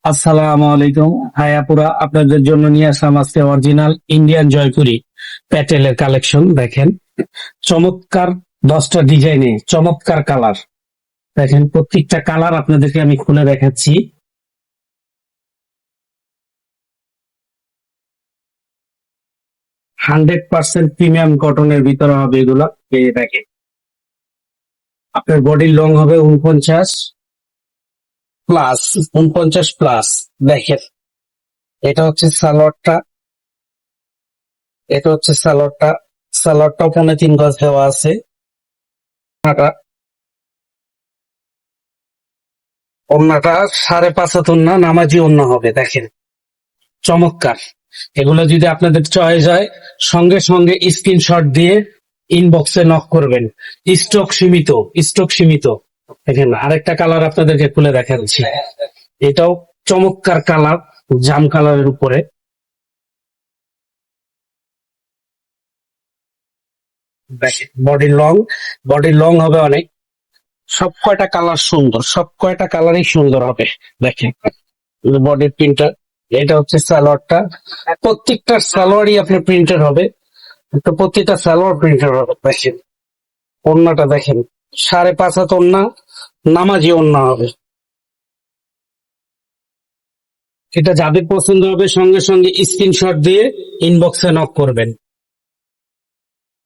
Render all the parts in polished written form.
আসসালামু আলাইকুম। হায়াপুরা আপনাদের জন্য নিয়ে আসলাম আজকে অরিজিনাল ইন্ডিয়ান জয়পুরি প্যাটেলের কালেকশন। দেখেন চমৎকার 10টা ডিজাইনে চমৎকার কালার। দেখেন প্রত্যেকটা কালার আপনাদেরকে আমি খুলে দেখাচ্ছি। 100% প্রিমিয়াম কটনের ভিতরে হবে এগুলা। এই দেখেন আপনার বডির লং হবে 49 প্লাস, 49 প্লাস। দেখেন এটা হচ্ছে সালোয়ারটা, এটা হচ্ছে সালোয়ারটা। সালোয়ারটা 3.5 গজ দেওয়া আছে। ওড়নাটা ওড়নাটা 5.5 হাত ওড়না, নামাজি ওড়না হবে। দেখেন চমৎকার। এগুলো যদি আপনাদের চয়েস হয় সঙ্গে সঙ্গে স্ক্রিনশট দিয়ে ইনবক্সে নক করবেন। স্টক সীমিত, স্টক সীমিত। দেখেন আরেকটা কালার আপনাদেরকে খুলে দেখাচ্ছি। এটাও চমৎকার কালার, জাম কালারের উপরে। দেখেন বডি লং হবে অনেক। সব কয়টা কালার সুন্দর, সব কয়টা কালারই সুন্দর হবে। দেখেন বডির প্রিন্টার। এটা হচ্ছে সালোয়ারটা। প্রত্যেকটা সালোয়ারই আপনার প্রিন্টার হবে। তো প্রত্যেকটা সালোয়ার প্রিন্টার হবে। দেখেন ওড়নাটা দেখেন, 5.5 হাত ওড়না, নামাজি ওড়না হবে। এটা যাদের পছন্দ হবে সঙ্গে সঙ্গে স্ক্রিনশট দিয়ে ইনবক্সে নক করবেন।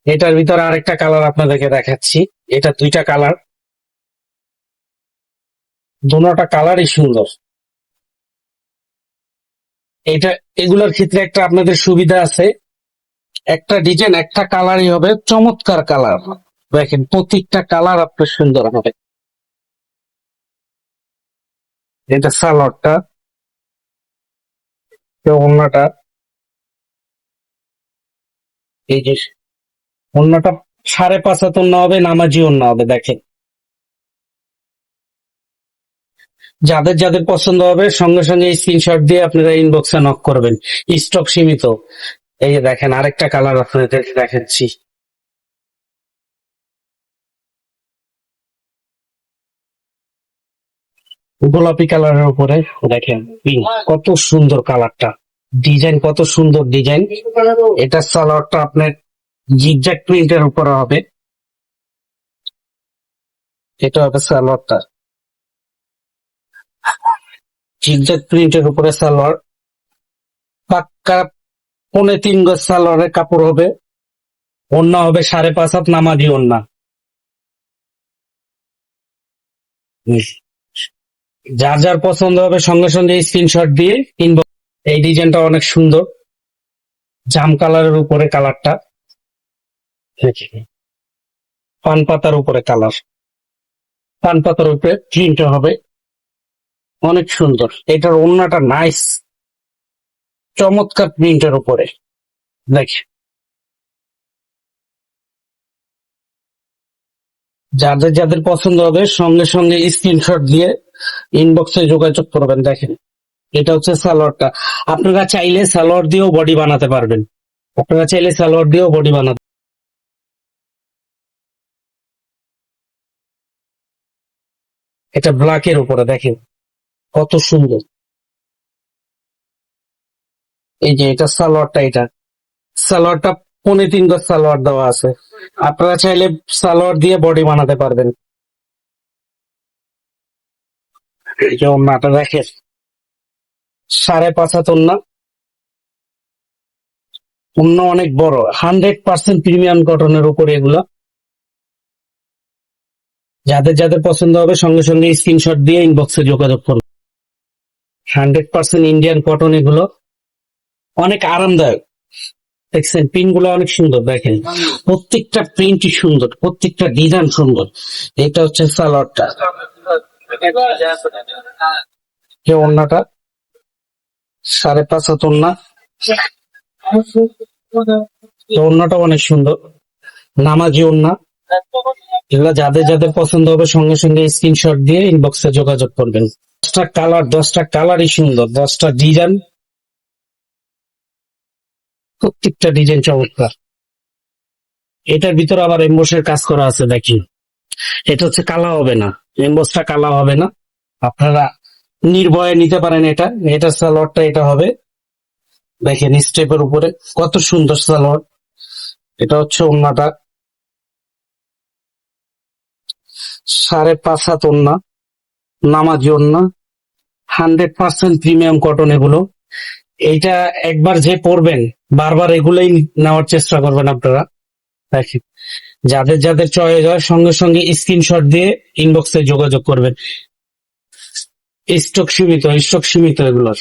এটার ভিতরে আরেকটা কালার আপনাদেরকে দেখাচ্ছি। এটা দুইটা কালার, দুটোটা কালারই সুন্দর। এটা এগুলোর ক্ষেত্রে একটা আপনাদের সুবিধা আছে, একটা ডিজাইন একটা কালারই হবে, চমৎকার কালার। দেখেন প্রত্যেকটা কালার আপনার সুন্দর হবে। এটা সালোয়ারটা, ওড়নাটা। এই যে ওড়নাটা 5.5 হাত ওড়না হবে, নামাজি ওড়না হবে। দেখেন যাদের যাদের পছন্দ হবে সঙ্গে সঙ্গে স্ক্রিনশট দিয়ে আপনারা ইনবক্সে নক করবেন। স্টক সীমিত। এই যে দেখেন আরেকটা কালার আপনাদের দেখাচ্ছি। গোলাপি কালারের উপরে দেখেন পিঙ্ক, কত সুন্দর কালারটা। ডিজাইন কত সুন্দর ডিজাইন। এটা সালোয়ারটা আপনার জিগজ্যাগ প্রিন্টের উপরে হবে। এটা হবে সালোয়ারটা, জিগজ্যাগ প্রিন্টের উপরে সালোয়ার। পাক্কা 3.25 গজ সালোয়ারের কাপড় হবে। ওড়না হবে 5.5 হাত, নামাজি ওড়না। যার যার পছন্দ হবে সঙ্গে সঙ্গে স্ক্রিনশট দিয়ে ইনবক্স। এই ডিজাইনটা অনেক সুন্দর, জাম কালারের উপরে কালারটা। পান পাতার উপরে কালার, পান পাতার উপরে প্রিন্ট হবে, অনেক সুন্দর। এটার ওড়নাটা নাইস, চমৎকার প্রিন্টের উপরে। দেখ যাদের যাদের পছন্দ হবে সঙ্গে সঙ্গে স্ক্রিনশট দিয়ে ইনবক্সে যোগাযোগ করবেন। দেখেন এটা হচ্ছে সালোয়ারটা। আপনারা চাইলে সালোয়ার দিয়েও বডি বানাতে পারবেন। আপনারা চাইলে সালোয়ার দিয়েও বডি বানাতে। এটা ব্ল্যাকের উপরে দেখেন কত সুন্দর। এই যে এটা সালোয়ারটা, এটা সালোয়ারটা 3.25 গজ সালোয়ার দেওয়া আছে। আপনারা চাইলে সালোয়ার দিয়ে বডি বানাতে পারবেন। এই যে ওড়নাটা দেখেন, 5.5 হাত ওড়না। ওড়না অনেক বড়, 100% প্রিমিয়াম কটনের উপরে এগুলা। যাদের যাদের পছন্দ হবে সঙ্গে সঙ্গে স্ক্রিনশট দিয়ে ইনবক্সে যোগাযোগ করুন। 100% ইন্ডিয়ান কটন এগুলো, অনেক আরামদায়ক। দেখছেন প্রিন্ট গুলো অনেক সুন্দর। দেখেন প্রত্যেকটা প্রিন্টই সুন্দর, প্রত্যেকটা ডিজাইন সুন্দর। এটা হচ্ছে সালোয়ারটা, যে ওড়নাটা 5.5 হাত ওড়না। তো ওড়নাটা অনেক সুন্দর, নামাজি ওড়না। এগুলো যাদের যাদের পছন্দ হবে সঙ্গে সঙ্গে স্ক্রিনশট দিয়ে ইনবক্সে যোগাযোগ করবেন। 10টা কালার, 10টা কালারই সুন্দর, 10টা ডিজাইন, প্রত্যেকটা ডিজাইন চমৎকার। এটার ভিতরে আবার এমবোসের কাজ করা আছে। দেখি এটা হচ্ছে কালা হবে না, এমবোসটা কালা হবে না। আপনারা নির্ভয়ে নিতে পারেন। এটা এটা সালোয়ারটা এটা হবে, দেখেন স্টেপের উপরে কত সুন্দর সালোয়ার। এটা হচ্ছে ওন্নাটা, 5.5 হাত ওন্না, নামাজি ওন্না, 100% প্রিমিয়াম কটন এগুলো। এইটা একবার যে পরবেন বারবার এগুলোই নেওয়ার চেষ্টা করবেন আপনারা। দেখেন, যাদের যাদের চয়েস হয় সঙ্গে সঙ্গে স্ক্রিনশট দিয়ে ইনবক্সে যোগাযোগ করবেন। স্টক সীমিত এগুলোর।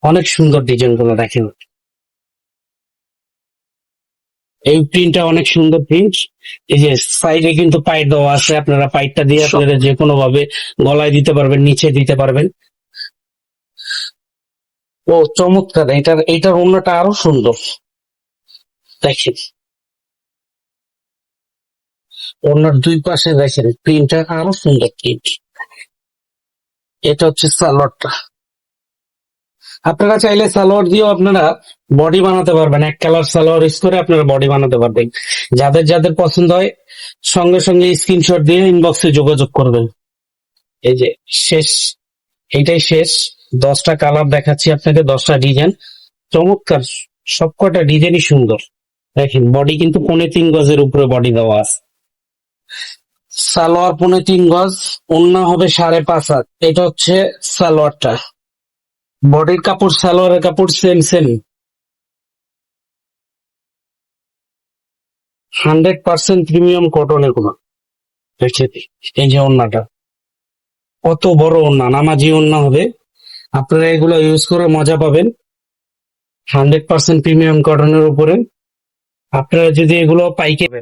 অনেক সুন্দর ডিজাইন গুলো দেখেন। এই প্রিন্টটা অনেক সুন্দর প্রিন্ট। এই যে সাইডে কিন্তু পাইট দেওয়া আছে, আপনারা পাইটটা দিয়ে আপনারা যে কোনো ভাবে গলায় দিতে পারবেন, নিচে দিতে পারবেন। ও চমৎকার, এটার অন্যটা আরো সুন্দর। দেখেন অন্যর দুই পাশে দেখেন প্রিন্টটা আরো সুন্দর প্রিন্ট। এটা হচ্ছে সালোয়ারটা। আপনারা চাইলে সালোয়ার দিয়েও আপনারা বডি বানাতে পারবেন, এক কালার সালোয়ার ইউজ করে আপনারা বডি বানাতে পারবেন। যাদের যাদের পছন্দ হয় সঙ্গে সঙ্গে স্ক্রিনশট দিয়ে ইনবক্সে যোগাযোগ করবেন। এই যে শেষ, এইটাই শেষ। 10টা কালার দেখাচ্ছি আপনাকে, 10টা ডিজাইন। চমৎকার, সবকটা ডিজাইনই সুন্দর। দেখেন বডি কিন্তু 3.5 গজের উপরে বডি দেওয়া আছে। সালোয়ার 3.5 গজ, ওন্না হবে 5.5 হাত। এটা হচ্ছে সালোয়ারটা। বডির কাপড় সালোয়ারের কাপড় সেম সেম, 100% প্রিমিয়াম কটন এগুলো। দেখেন এই যে ওন্নাটা, কত বড় ওন্না, নামাজি ওন্না হবে। আপনারা এগুলো ইউজ করে মজা পাবেন। 100% প্রিমিয়াম কটনের উপরে আপনারা যদি এগুলো পাইকারি